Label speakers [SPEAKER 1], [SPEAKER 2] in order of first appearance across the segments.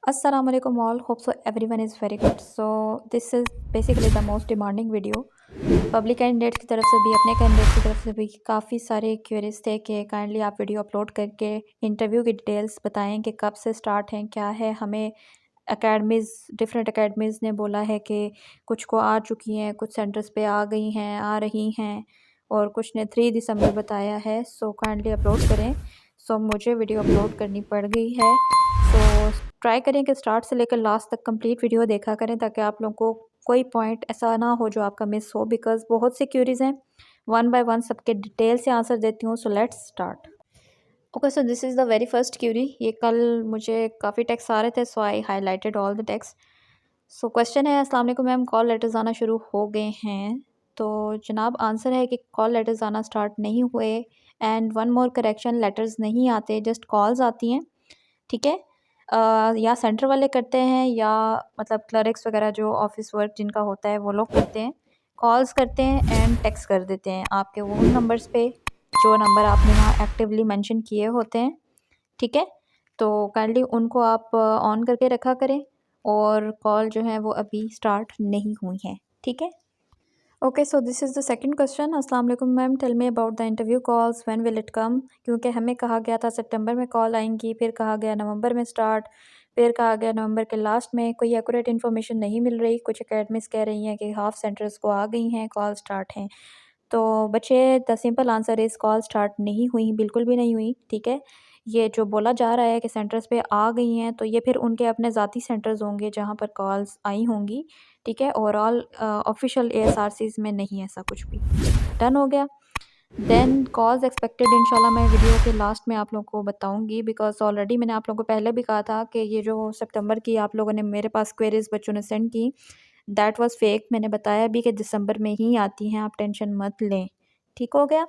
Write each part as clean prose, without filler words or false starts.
[SPEAKER 1] Assalamu alaikum all. Hope so everyone is very good. So this is basically the most demanding video. Public candidate की तरफ से भी अपने candidate की तरफ से भी काफ़ी सारे क्वेरीज थे कि काइंडली आप वीडियो अपलोड करके इंटरव्यू की डिटेल्स बताएं कि कब से स्टार्ट हैं, क्या है। हमें एकेडमीज़ डिफरेंट एकेडमीज़ ने बोला है कि कुछ को आ चुकी हैं, कुछ सेंटर्स पे आ गई हैं, आ रही हैं, और कुछ ने 3 दिसंबर बताया है। सो काइंडली अपलोड करें। सो मुझे वीडियो अपलोड करनी पड़ गई है। सो ट्राई करें कि स्टार्ट से लेकर लास्ट तक कंप्लीट वीडियो देखा करें ताकि आप लोगों को कोई पॉइंट ऐसा ना हो जो आपका मिस हो, बिकॉज़ बहुत सी क्यूरीज़ हैं। वन बाय वन सबके डिटेल से आंसर देती हूँ। So let's start. Okay, so this is the very first query. ये कल मुझे काफ़ी टेक्स्ट आ रहे थे, so I highlighted all the text. So question है, अस्सलाम वालेकुम मैम, कॉल लेटर्स आना शुरू हो गए हैं। तो जनाब आंसर है कि कॉल लेटर्स आना स्टार्ट नहीं हुए। And one more correction, letters नहीं आते, जस्ट कॉल्स आती हैं। ठीक है। या सेंटर वाले करते हैं या मतलब क्लर्क्स वगैरह जो ऑफिस वर्क जिनका होता है वो लोग करते हैं। कॉल्स करते हैं एंड टेक्स्ट कर देते हैं आपके वो उन नंबर्स पे जो नंबर आपने वहाँ एक्टिवली मेंशन किए होते हैं। ठीक है। तो काइंडली उनको आप ऑन करके रखा करें, और कॉल जो है वो अभी स्टार्ट नहीं हुई है। ठीक है। Okay, so this is the second question. अस्सलाम वालेकुम ma'am, tell me about the interview calls, when will it come. क्योंकि हमें कहा गया था सितंबर में कॉल आएंगी, फिर कहा गया नवंबर में स्टार्ट, फिर कहा गया नवंबर के लास्ट में। कोई एक्यूरेट इन्फॉर्मेशन नहीं मिल रही। कुछ एकेडमीज कह रही हैं कि हाफ सेंटर्स को आ गई हैं, कॉल स्टार्ट हैं। तो बच्चे, the simple answer is call start नहीं हुई, बिल्कुल भी नहीं हुई। ठीक है। ये जो बोला जा रहा है कि सेंटर्स पे आ गई हैं, तो ये फिर उनके अपने ज़ाती सेंटर्स होंगे जहाँ पर कॉल्स आई होंगी। ठीक है। ओवरऑल ऑफिशियल एएसआरसीज़ में नहीं ऐसा कुछ भी। डन हो गया। देन कॉल्स एक्सपेक्टेड इंशाल्लाह मैं वीडियो के लास्ट में आप लोगों को बताऊंगी, बिकॉज ऑलरेडी मैंने आप लोगों को पहले भी कहा था कि ये जो सितंबर की आप लोगों ने मेरे पास क्वेरीज बच्चों ने सेंड की, दैट वाज फेक। मैंने बताया भी कि दिसंबर में ही आती हैं, आप टेंशन मत लें। ठीक हो गया।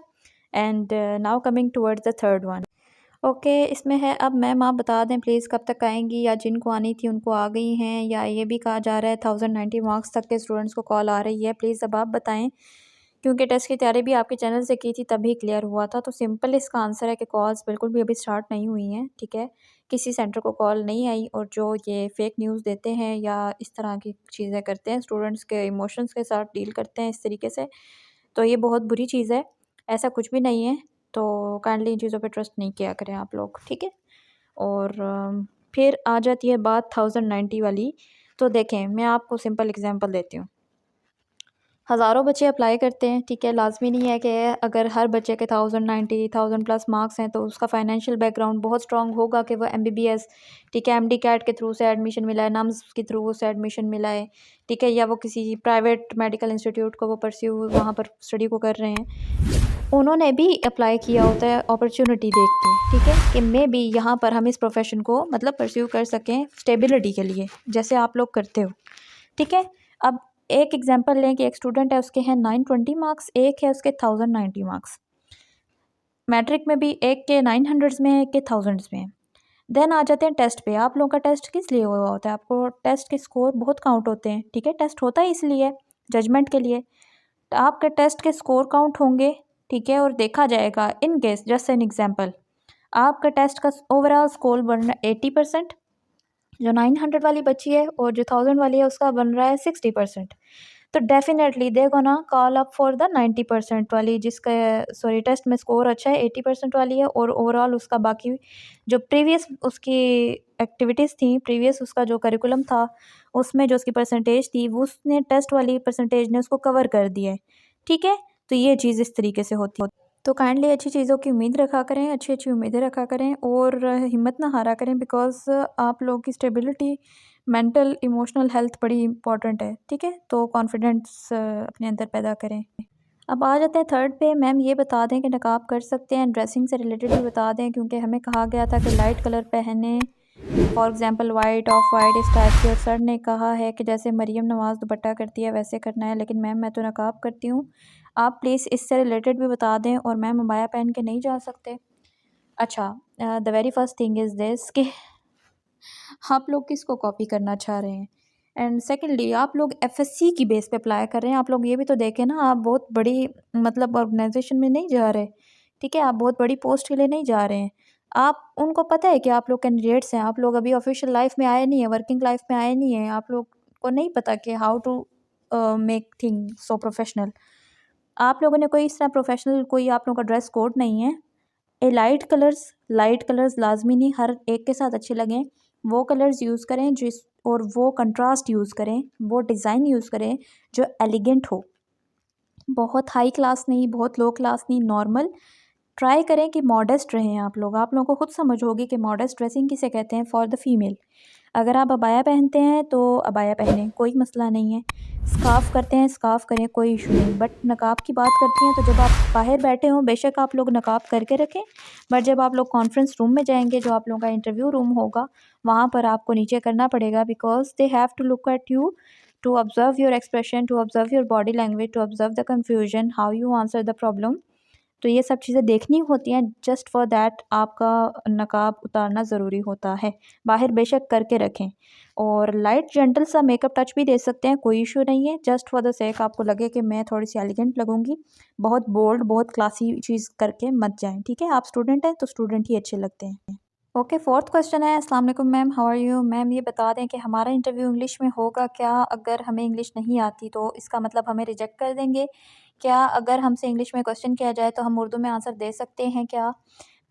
[SPEAKER 1] And now coming towards the third one. Okay, इसमें है, अब मैम आप बता दें प्लीज़ कब तक आएंगी, या जिनको आनी थी उनको आ गई हैं, या ये भी कहा जा रहा है 1090 मार्क्स तक के स्टूडेंट्स को कॉल आ रही है। प्लीज़ अब आप बताएं, क्योंकि टेस्ट की तैयारी भी आपके चैनल से की थी तभी क्लियर हुआ था। तो सिंपल इसका आंसर है कि कॉल्स बिल्कुल भी अभी स्टार्ट नहीं हुई हैं। ठीक है। किसी सेंटर को कॉल नहीं आई, और जो ये फेक न्यूज़ देते हैं या इस तरह की चीज़ें करते हैं, स्टूडेंट्स के इमोशंस के साथ डील करते हैं इस तरीके से, तो ये बहुत बुरी चीज़ है। ऐसा कुछ भी नहीं है। तो काइंडली इन चीज़ों पे ट्रस्ट नहीं किया करें आप लोग। ठीक है। और फिर आ जाती है बात 1090 वाली। तो देखें, मैं आपको सिंपल एग्जांपल देती हूँ। हज़ारों बच्चे अप्लाई करते हैं। ठीक है। लाजमी नहीं है कि अगर हर बच्चे के 1090 1000 प्लस मार्क्स हैं तो उसका फाइनेंशियल बैकग्राउंड बहुत स्ट्रॉन्ग होगा कि वो एमबीबीएस, ठीक है, एमडी कैट के थ्रू से एडमिशन मिला है, नम्स के थ्रू से एडमिशन मिला है। ठीक है। या वो किसी प्राइवेट मेडिकल इंस्टीट्यूट को वो परस्यू वहाँ पर स्टडी को कर रहे हैं। उन्होंने भी अप्लाई किया होता है अपॉर्चुनिटी देख के। ठीक है। कि मे बी यहाँ पर हम इस प्रोफेशन को मतलब परस्यू कर सकें स्टेबिलिटी के लिए, जैसे आप लोग करते हो। ठीक है। अब एक एग्जांपल लें कि एक स्टूडेंट है, उसके हैं 920 मार्क्स, एक है उसके 1090 मार्क्स। मैट्रिक में भी एक के 900s में है, एक के 1000s में है। देन आ जाते हैं टेस्ट पे। आप लोगों का टेस्ट किस लिए हुआ होता है? आपको टेस्ट के स्कोर बहुत काउंट होते हैं। ठीक है। टेस्ट होता है इसलिए जजमेंट के लिए। तो आपके टेस्ट के स्कोर काउंट होंगे। ठीक है। और देखा जाएगा in case, just an example, आपका टेस्ट का ओवरऑल स्कोर बन रहा है 80%, जो 900 वाली बच्ची है और जो 1000 वाली है उसका बन रहा है 60%। तो definitely they gonna call up for the 90% वाली, जिसका सॉरी टेस्ट में स्कोर अच्छा है, 80% वाली है, और ओवरऑल उसका बाकी जो प्रीवियस उसकी एक्टिविटीज़ थी, प्रीवियस उसका जो करिकुलम था, उसमें जो उसकी परसेंटेज थी वो उसने टेस्ट वाली परसेंटेज ने उसको कवर कर दिया है। ठीक है। तो ये चीज़ इस तरीके से होती है। तो काइंडली अच्छी चीज़ों की उम्मीद रखा करें, अच्छी अच्छी उम्मीदें रखा करें, और हिम्मत ना हारा करें, बिकॉज़ आप लोगों की स्टेबिलिटी, मेंटल इमोशनल हेल्थ बड़ी इंपॉर्टेंट है। ठीक है। तो कॉन्फिडेंस अपने अंदर पैदा करें। अब आ जाते हैं थर्ड पे। मैम ये बता दें कि नकाब कर सकते हैं, ड्रेसिंग से रिलेटेड भी बता दें, क्योंकि हमें कहा गया था कि लाइट कलर पहने, for example white, of white, इस टाइप की। और सर ने कहा है कि जैसे मरियम नवाज़ दुपट्टा करती है वैसे करना है, लेकिन मैम मैं तो नकाब करती हूँ। आप प्लीज़ इससे रिलेटेड भी बता दें। और मैम अबाया पहन के नहीं जा सकते। अच्छा, the very first thing is this कि आप लोग किसको कॉपी करना चाह रहे हैं। एंड सेकेंडली, आप लोग एफएससी की बेस पे अप्लाई कर रहे हैं। आप लोग ये भी तो देखें ना, आप बहुत बड़ी मतलब ऑर्गेनाइजेशन में नहीं जा रहे। ठीक है। आप बहुत बड़ी पोस्ट के लिए नहीं जा रहे हैं। आप उनको पता है कि आप लोग कैंडिडेट्स हैं, आप लोग अभी ऑफिशियल लाइफ में आए नहीं हैं, वर्किंग लाइफ में आए नहीं हैं, आप लोग को नहीं पता कि how to make thing so professional. आप लोगों ने कोई इस तरह प्रोफेशनल कोई आप लोगों का ड्रेस कोड नहीं है। लाइट कलर्स लाजमी नहीं हर एक के साथ अच्छे लगें, वो कलर्स यूज़ करें जिस और वो कंट्रास्ट यूज़ करें, वो डिज़ाइन यूज़ करें जो एलिगेंट हो, बहुत हाई क्लास नहीं, बहुत लो क्लास नहीं, नॉर्मल। ट्राई करें कि मॉडेस्ट रहें आप लोगों को खुद समझ होगी कि मॉडेस्ट ड्रेसिंग किसे कहते हैं फॉर द फीमेल। अगर आप अबाया पहनते हैं तो अबाया पहनें, कोई मसला नहीं है। स्कार्फ़ करते हैं, स्कार्फ़ करें, कोई इशू नहीं। बट नकाब की बात करती हैं तो जब आप बाहर बैठे हों बेशक आप लोग नकाब करके रखें, बट जब आप लोग कॉन्फ्रेंस रूम में जाएँगे, जो आप लोगों का इंटरव्यू रूम होगा, वहाँ पर आपको नीचे करना पड़ेगा, because they have to look at you, to observe your expression, to observe your body language, to observe the confusion, how you answer the problem. तो ये सब चीज़ें देखनी होती हैं, जस्ट फॉर दैट आपका नकाब उतारना ज़रूरी होता है। बाहर बेशक करके रखें और लाइट जेंटल सा मेकअप टच भी दे सकते हैं, कोई इशू नहीं है। जस्ट फॉर द सेक आपको लगे कि मैं थोड़ी-सी एलिगेंट लगूँगी, बहुत बोल्ड, बहुत क्लासी चीज़ करके मत जाएँ, ठीक है? आप स्टूडेंट हैं तो स्टूडेंट ही अच्छे लगते हैं। ओके, फोर्थ क्वेश्चन है, अस्सलाम वालेकुम ma'am, how are you? Ma'am ये बता दें कि हमारा इंटरव्यू इंग्लिश में होगा क्या? अगर हमें इंग्लिश नहीं आती तो इसका मतलब हमें रिजेक्ट कर देंगे क्या? अगर हमसे इंग्लिश में क्वेश्चन किया जाए तो हम उर्दू में आंसर दे सकते हैं क्या?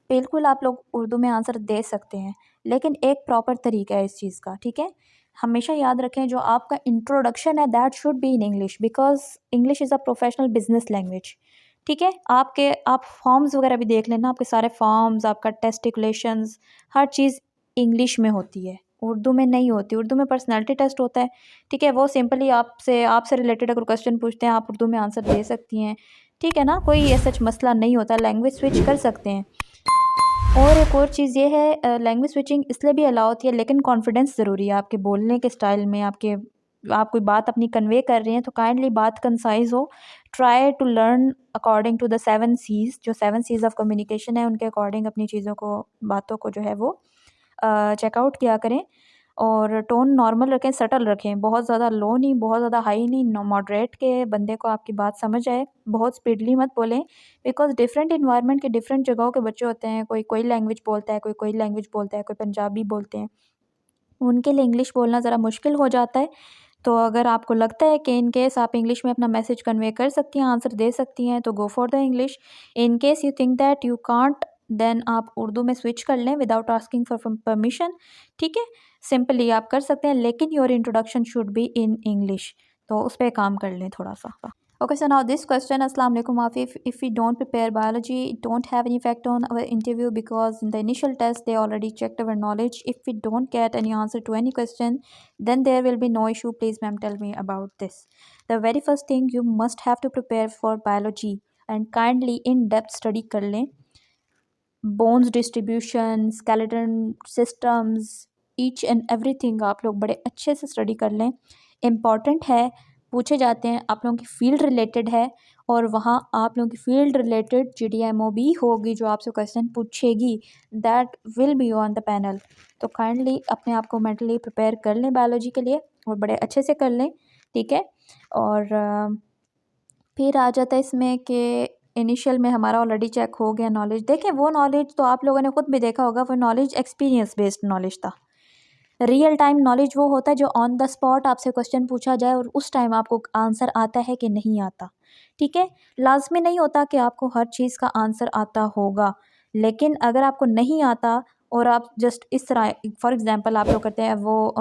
[SPEAKER 1] बिल्कुल आप लोग उर्दू में आंसर दे सकते हैं, लेकिन एक प्रॉपर तरीका है इस चीज़ का, ठीक है? हमेशा याद रखें जो आपका इंट्रोडक्शन है that should be in English, because English is a professional business language, ठीक है? आप फॉर्म्स वगैरह भी देख लेना, आपके सारे फॉर्म्स, आपका टेस्टिकुलेशंस, हर चीज़ इंग्लिश में होती है, उर्दू में नहीं होती। उर्दू में पर्सनैलिटी टेस्ट होता है, ठीक है? वो सिंपली आपसे रिलेटेड अगर क्वेश्चन पूछते हैं, आप उर्दू में आंसर दे सकती हैं, ठीक है ना? कोई ऐसा मसला नहीं होता, लैंग्वेज स्विच कर सकते हैं। और एक और चीज़ ये है, लैंग्वेज स्विचिंग इसलिए भी अलाउ होती है, लेकिन कॉन्फिडेंस ज़रूरी है आपके बोलने के स्टाइल में, आप कोई बात अपनी कन्वे कर रहे हैं तो काइंडली बात कंसाइज़ हो। Try to learn according to the 7 Cs, जो 7 सीज़ ऑफ कम्युनिकेशन है उनके अकॉर्डिंग अपनी चीज़ों को, बातों को जो है वो चेकआउट किया करें। और टोन नॉर्मल रखें, सटल रखें, बहुत ज़्यादा लो नहीं, बहुत ज़्यादा हाई नहीं, मॉडरेट, के बंदे को आपकी बात समझ आए। बहुत स्पीडली मत बोलें, बिकॉज़ डिफरेंट इन्वायरमेंट के डिफरेंट जगहों के बच्चे होते हैं, कोई कोई लैंग्वेज बोलता है, कोई कोई लैंग्वेज बोलता है, कोई पंजाबी बोलते हैं, उनके लिए इंग्लिश बोलना ज़रा मुश्किल हो जाता है। तो अगर आपको लगता है कि इन केस आप इंग्लिश में अपना मैसेज कन्वे कर सकती हैं, आंसर दे सकती हैं, तो go for the English. In case you think that you can't, then आप उर्दू में स्विच कर लें विदाउट आस्किंग फॉर परमिशन, ठीक है? सिंपली आप कर सकते हैं, लेकिन your introduction should be in English, तो उस पे काम कर लें थोड़ा-सा। Okay, so now this question, Assalamu alaikum Afif. If we don't prepare biology, it don't have any effect on our interview, because in the initial test they already checked our knowledge. If we don't get any answer to any question, then there will be no issue. Please, ma'am, tell me about this. The very first thing, you must have to prepare for biology and kindly in-depth study कर लें। Bones distribution, skeleton systems, each and everything आप लोग बड़े अच्छे से study कर लें। Important है, पूछे जाते हैं, आप लोगों की फ़ील्ड रिलेटेड है, और वहाँ आप लोगों की फ़ील्ड रिलेटेड GDMO भी होगी जो आपसे क्वेश्चन पूछेगी, that will be on the panel. तो काइंडली अपने आप को मेंटली प्रिपेयर कर लें बायोलॉजी के लिए, और बड़े अच्छे से कर लें, ठीक है? और फिर आ जाता है इसमें कि इनिशियल में हमारा ऑलरेडी चेक हो गया नॉलेज। देखें, वो नॉलेज तो आप लोगों ने खुद भी देखा होगा, वो नॉलेज एक्सपीरियंस बेस्ड नॉलेज था। रियल टाइम नॉलेज वो होता है जो ऑन द स्पॉट आपसे क्वेश्चन पूछा जाए और उस टाइम आपको आंसर आता है कि नहीं आता, ठीक है? लाज़मी नहीं होता कि आपको हर चीज़ का आंसर आता होगा, लेकिन अगर आपको नहीं आता और आप जस्ट इस तरह फॉर एग्ज़ाम्पल आप लोग करते हैं वो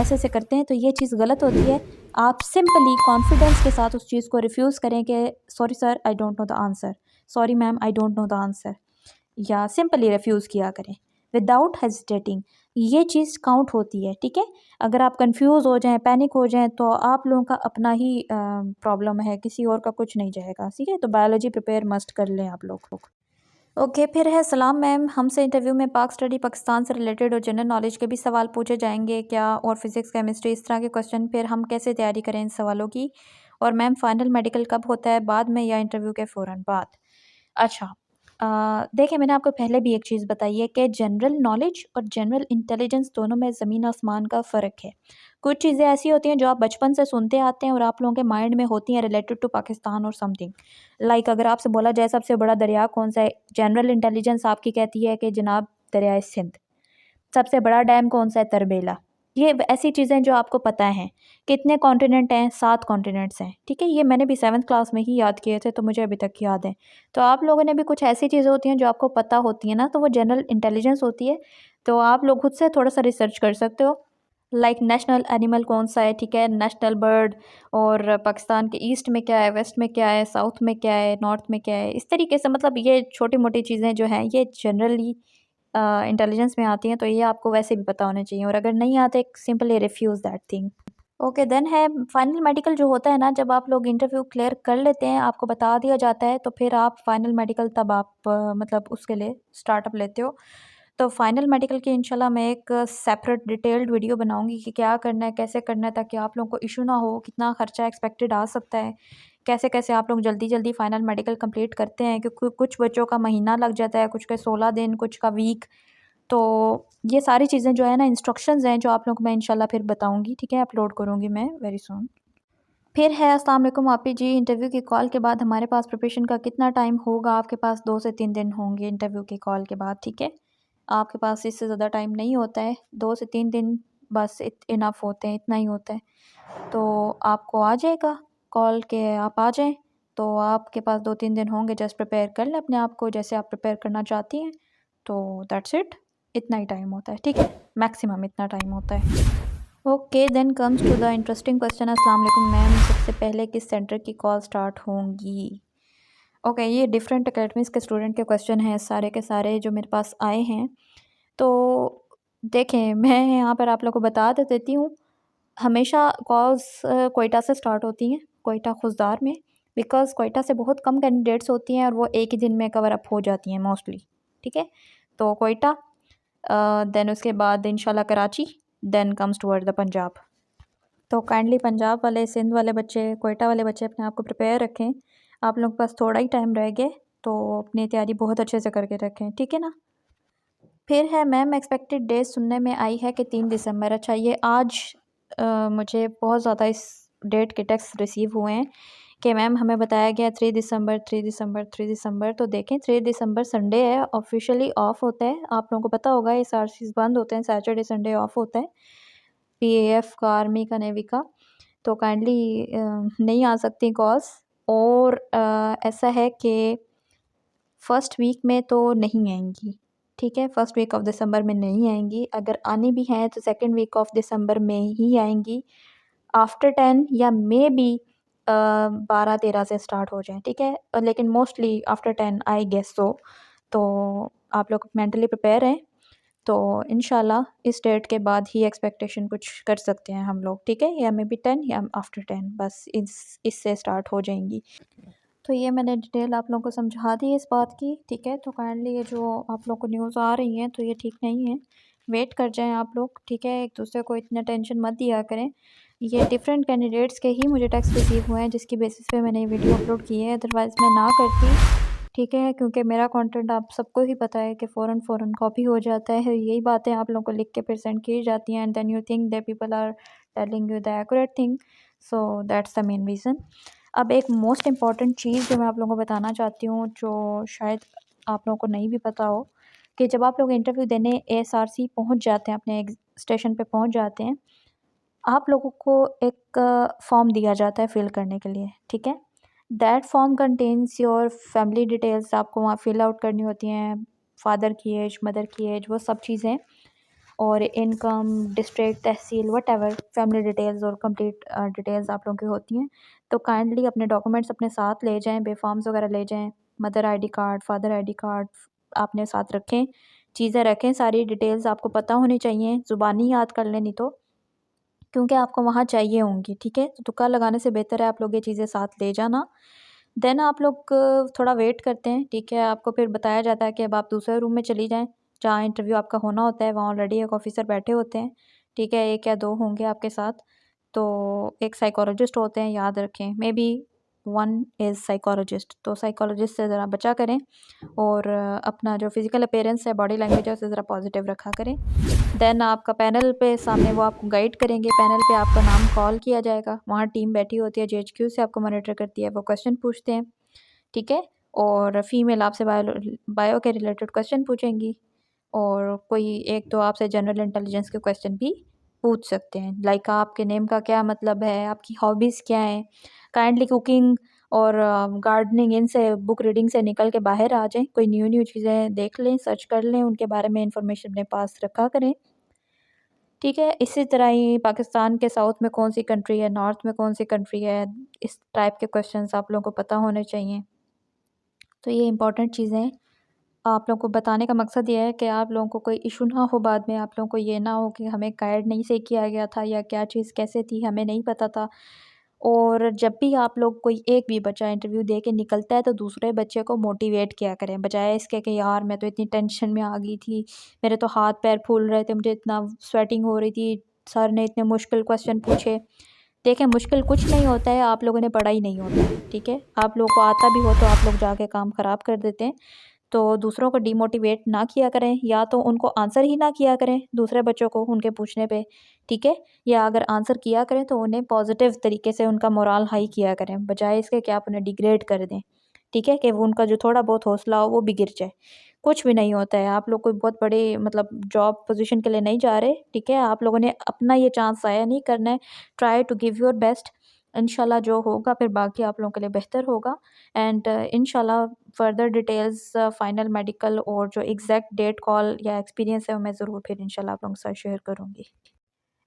[SPEAKER 1] ऐसे करते हैं, तो ये चीज़ गलत होती है। आप सिंपली कॉन्फिडेंस के साथ उस चीज़ को रिफ्यूज़ करें कि sorry sir, I don't know the answer, sorry ma'am, I don't know the answer, या सिंपली रिफ्यूज़ किया करें विदाउट हेजिटेटिंग। ये चीज़ काउंट होती है, ठीक है? अगर आप कंफ्यूज हो जाएं, पैनिक हो जाएं, तो आप लोगों का अपना ही प्रॉब्लम है, किसी और का कुछ नहीं जाएगा, ठीक है? तो बायोलॉजी प्रिपेयर मस्ट कर लें आप लोग। ओके, फिर है, सलाम मैम, हमसे इंटरव्यू में पाक स्टडी पाकिस्तान से रिलेटेड और जनरल नॉलेज के भी सवाल पूछे जाएंगे क्या, और फिज़िक्स केमिस्ट्री इस तरह के क्वेश्चन, फिर हम कैसे तैयारी करें इन सवालों की? और मैम फाइनल मेडिकल कब होता है, बाद में या इंटरव्यू के फ़ौरन बाद? अच्छा, देखिए, मैंने आपको पहले भी एक चीज़ बताई है कि जनरल नॉलेज और जनरल इंटेलिजेंस दोनों में ज़मीन आसमान का फ़र्क है। कुछ चीज़ें ऐसी होती हैं जो आप बचपन से सुनते आते हैं और आप लोगों के माइंड में होती हैं रिलेटेड टू पाकिस्तान और समथिंग। लाइक अगर आपसे बोला जाए सबसे बड़ा दरिया कौन-सा है, जनरल इंटेलिजेंस आपकी कहती है कि जनाब दरियाए सिंध। सबसे बड़ा डैम कौन-सा है, तरबेला। ये ऐसी चीज़ें जो आपको पता हैं। कितने कॉन्टिनेंट हैं, 7 कॉन्टिनेंट्स हैं, ठीक है? ये मैंने भी 7th क्लास में ही याद किए थे, तो मुझे अभी तक याद है। तो आप लोगों ने भी कुछ ऐसी चीज़ें होती हैं जो आपको पता होती हैं ना, तो वो जनरल इंटेलिजेंस होती है। तो आप लोग खुद से थोड़ा-सा रिसर्च कर सकते हो। लाइक नेशनल एनिमल कौन-सा है, ठीक है? नेशनल बर्ड और पाकिस्तान के ईस्ट में क्या है, वेस्ट में क्या है, साउथ में क्या है, नॉर्थ में क्या है। इस तरीके से मतलब ये छोटी-मोटी चीज़ें जो हैं, ये जनरली इंटेलिजेंस में आती हैं, तो ये आपको वैसे भी पता होने चाहिए और अगर नहीं आते simply refuse that thing. Okay, then है फाइनल मेडिकल जो होता है ना, जब आप लोग इंटरव्यू क्लियर कर लेते हैं, आपको बता दिया जाता है, तो फिर आप फाइनल मेडिकल तब आप मतलब उसके लिए स्टार्टअप लेते हो। तो फाइनल मेडिकल की इंशाल्लाह मैं एक सेपरेट डिटेल्ड वीडियो बनाऊँगी कि क्या करना है, कैसे करना है, ताकि आप लोगों को इश्यू ना हो, कितना खर्चा एक्सपेक्टेड आ सकता है, कैसे-कैसे आप लोग जल्दी-जल्दी फाइनल मेडिकल कंप्लीट करते हैं, क्योंकि कुछ बच्चों का महीना लग जाता है, कुछ का 16 दिन, कुछ का वीक। तो ये सारी चीज़ें जो है ना, इंस्ट्रक्शंस हैं जो आप लोगों को मैं इंशाल्लाह फिर बताऊँगी, ठीक है? अपलोड करूँगी मैं वेरी सून। फिर है अस्सलाम वालेकुम आपी जी, इंटरव्यू की कॉल के बाद हमारे पास प्रिपरेशन का कितना टाइम होगा? आपके पास 2 से 3 दिन होंगे इंटरव्यू की कॉल के बाद, ठीक है? आपके पास इससे ज़्यादा टाइम नहीं होता है, 2 से 3 दिन बस इनफ होते हैं, इतना ही होता है। तो आपको आ जाएगा कॉल के आप आ जाएँ, तो आपके पास 2-3 दिन होंगे, जस्ट प्रिपेयर कर लें अपने आप को जैसे आप प्रिपेयर करना चाहती हैं। तो दैट्स इट, इतना ही टाइम होता है, ठीक है? मैक्सिमम इतना टाइम होता है। Okay, then comes to the interesting question. अस्सलाम वालेकुम मैम, सबसे पहले किस सेंटर की कॉल स्टार्ट होंगी? ओके, ये डिफरेंट अकेडमीज़ के स्टूडेंट के क्वेश्चन हैं सारे के सारे जो मेरे पास आए हैं। तो देखें, मैं यहाँ पर आप लोगों को बता तो देती हूँ, हमेशा कॉल्स क्वेटा से स्टार्ट होती हैं, क्वेटा खुसदार में, बिकॉज़ क्वेटा से बहुत कम कैंडिडेट्स होती हैं और वो एक ही दिन में कवर अप हो जाती हैं मोस्टली, ठीक है? तो क्वेटा, देन उसके बाद इंशाल्लाह Karachi, then comes toward the Punjab. तो काइंडली पंजाब वाले, सिंध वाले बच्चे, क्वेटा वाले बच्चे अपने आप को प्रिपेयर रखें। आप लोगों के पास थोड़ा ही टाइम रह गया, तो अपनी तैयारी बहुत अच्छे से करके रखें, ठीक है ना? फिर है मैम, एक्सपेक्टेड डेट सुनने में आई है कि 3 दिसंबर। अच्छा, ये आज मुझे बहुत ज़्यादा इस डेट के टेक्स्ट रिसीव हुए हैं कि मैम हमें बताया गया 3 दिसंबर, 3 दिसंबर, 3 दिसंबर। तो देखें, 3 दिसंबर संडे है, ऑफिशियली ऑफ होता है। आप लोगों को पता होगा एसआरसीज़ बंद होते हैं, सैटरडे संडे ऑफ होता है, पीएएफ का, आर्मी का, नेवी का। तो काइंडली नहीं आ सकती कॉल्स। और ऐसा है कि फर्स्ट वीक में तो नहीं आएंगी, ठीक है? फर्स्ट वीक ऑफ दिसंबर में नहीं आएंगी, अगर आनी भी हैं तो सेकंड वीक ऑफ दिसंबर में ही आएंगी, आफ्टर 10 या मे बी 12-13 से स्टार्ट हो जाएं, ठीक है? लेकिन मोस्टली आफ्टर 10 आई गेस तो आप लोग मेंटली प्रिपेयर हैं। तो इंशाल्लाह इस डेट के बाद ही एक्सपेक्टेशन कुछ कर सकते हैं हम लोग, ठीक है? या मे बी 10 या आफ्टर 10, बस इससे स्टार्ट हो जाएंगी। तो ये मैंने डिटेल आप लोगों को समझा दी है इस बात की, ठीक है? तो काइंडली ये जो आप लोग को न्यूज़ आ रही हैं तो ये ठीक नहीं है, वेट कर जाएं आप लोग, ठीक है? एक दूसरे को इतना टेंशन मत दिया करें। ये डिफरेंट कैंडिडेट्स के ही मुझे टेक्स्ट रिसीव हुए हैं जिसकी बेसिस पे मैंने ये वीडियो अपलोड की है, अदरवाइज़ मैं ना करती, ठीक है? क्योंकि मेरा कंटेंट आप सबको ही पता है कि फ़ौरन कॉपी हो जाता है, यही बातें आप लोगों को लिख के प्रेजेंट की जाती हैं and then you think that people are telling you the accurate thing, so that's the main reason. अब एक मोस्ट इम्पॉर्टेंट चीज़ जो मैं आप लोगों को बताना चाहती हूँ, जो शायद आप लोगों को नहीं भी पता हो, कि जब आप लोग इंटरव्यू देने एएसआरसी पहुँच जाते हैं, अपने स्टेशन पे पहुँच जाते हैं, आप लोगों को एक फॉर्म दिया जाता है फिल करने के लिए, ठीक है? That form contains your family details, आपको वहाँ फिल आउट करनी होती हैं, फादर की एज, मदर की एज, वो सब चीज़ें, और इनकम, डिस्ट्रिक्ट, तहसील, व्हाटएवर, फैमिली डिटेल्स और कंप्लीट डिटेल्स आप लोगों की होती हैं। तो काइंडली अपने डॉक्यूमेंट्स अपने साथ ले जाएँ, बेफॉर्म्स वगैरह ले जाएँ, mother ID card, father ID card आपने साथ रखें, चीज़ें रखें, सारी डिटेल्स आपको पता होनी चाहिए, ज़ुबानी याद कर लें नहीं तो, क्योंकि आपको वहाँ चाहिए होंगी, ठीक है? तो तुक्का लगाने से बेहतर है आप लोग ये चीज़ें साथ ले जाना। देन आप लोग थोड़ा वेट करते हैं, ठीक है? आपको फिर बताया जाता है कि अब आप दूसरे रूम में चली जाएँ, जहाँ इंटरव्यू आपका होना होता है, वहाँ ऑलरेडी एक ऑफ़िसर बैठे होते हैं, ठीक है? 1 या 2 होंगे आपके साथ। तो एक साइकोलॉजिस्ट होते हैं, याद रखें, मेबी वन इज़ साइकोलॉजिस्ट। तो साइकोलॉजिस्ट से ज़रा बचा करें और अपना जो फिज़िकल अपीयरेंस है, बॉडी लैंग्वेज है, उसे ज़रा पॉजिटिव रखा करें। देन आपका पैनल पे सामने वो आपको गाइड करेंगे, पैनल पे आपका नाम कॉल किया जाएगा, वहाँ टीम बैठी होती है, जेएचक्यू से आपको मॉनिटर करती है, वो क्वेश्चन पूछते हैं, ठीक है। और फीमेल आपसे बायो के रिलेटेड क्वेश्चन पूछेंगी और कोई एक दो आपसे जनरल इंटेलिजेंस के क्वेश्चन भी पूछ सकते हैं, लाइक आपके नेम का क्या मतलब है, आपकी हॉबीज़ क्या हैं। काइंडली कुकिंग और गार्डनिंग इनसे, बुक रीडिंग से निकल के बाहर आ जाएं, कोई न्यू न्यू चीज़ें देख लें, सर्च कर लें, उनके बारे में इंफॉर्मेशन अपने पास रखा करें, ठीक है। इसी तरह ही पाकिस्तान के साउथ में कौन सी कंट्री है, नॉर्थ में कौन सी कंट्री है, इस टाइप के क्वेश्चंस आप लोगों को पता होने चाहिए। तो ये इंपॉर्टेंट चीज़ें हैं। आप लोगों को बताने का मकसद ये है कि आप लोगों को कोई इशू ना हो बाद में, आप लोगों को ये ना हो कि हमें गाइड नहीं सही किया गया था या क्या चीज़ कैसे थी हमें नहीं पता था। और जब भी आप लोग, कोई एक भी बच्चा इंटरव्यू दे के निकलता है तो दूसरे बच्चे को मोटिवेट किया करें, बजाय इसके कि यार मैं तो इतनी टेंशन में आ गई थी, मेरे तो हाथ पैर फूल रहे थे, मुझे इतना स्वेटिंग हो रही थी, सर ने इतने मुश्किल क्वेश्चन पूछे। देखें, मुश्किल कुछ नहीं होता है, आप लोगों ने पढ़ा ही नहीं होता है, ठीक है। आप लोगों को आता भी हो तो आप लोग जाके काम ख़राब कर देते हैं। तो दूसरों को डिमोटिवेट ना किया करें, या तो उनको आंसर ही ना किया करें दूसरे बच्चों को उनके पूछने पे, ठीक है। या अगर आंसर किया करें तो उन्हें पॉजिटिव तरीके से उनका मोराल हाई किया करें, बजाय इसके कि आप उन्हें डिग्रेड कर दें, ठीक है, कि वो उनका जो थोड़ा बहुत हौसला हो वो भी गिर जाए। कुछ भी नहीं होता है, आप लोग कोई बहुत बड़े मतलब जॉब पोजीशन के लिए नहीं जा रहे, ठीक है। आप लोगों ने अपना ये चांस ज़ाया नहीं करना है, try to give your best. इंशाल्लाह जो होगा फिर बाकी आप लोगों के लिए बेहतर होगा। एंड इंशाल्लाह फर्दर डिटेल्स, फाइनल मेडिकल और जो एग्जैक्ट डेट कॉल या एक्सपीरियंस है वो मैं ज़रूर फिर इंशाल्लाह आप लोगों के साथ शेयर करूँगी।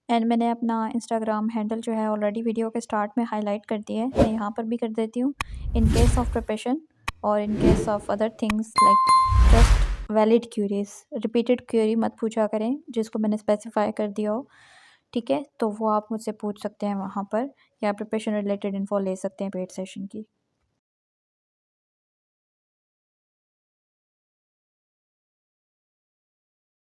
[SPEAKER 1] एंड मैंने अपना इंस्टाग्राम हैंडल जो है ऑलरेडी वीडियो के स्टार्ट में हाईलाइट कर दिया है, मैं यहाँ पर भी कर देती हूँ। इन केस ऑफ प्रिपरेशन और in case of other things like just valid queries, repeated query मत पूछा करें जिसको मैंने स्पेसिफाई कर दिया हो, ठीक है। तो वो आप मुझसे पूछ सकते हैं वहाँ पर, या प्रिपरेशन रिलेटेड इन्फो ले सकते हैं पेड सेशन की।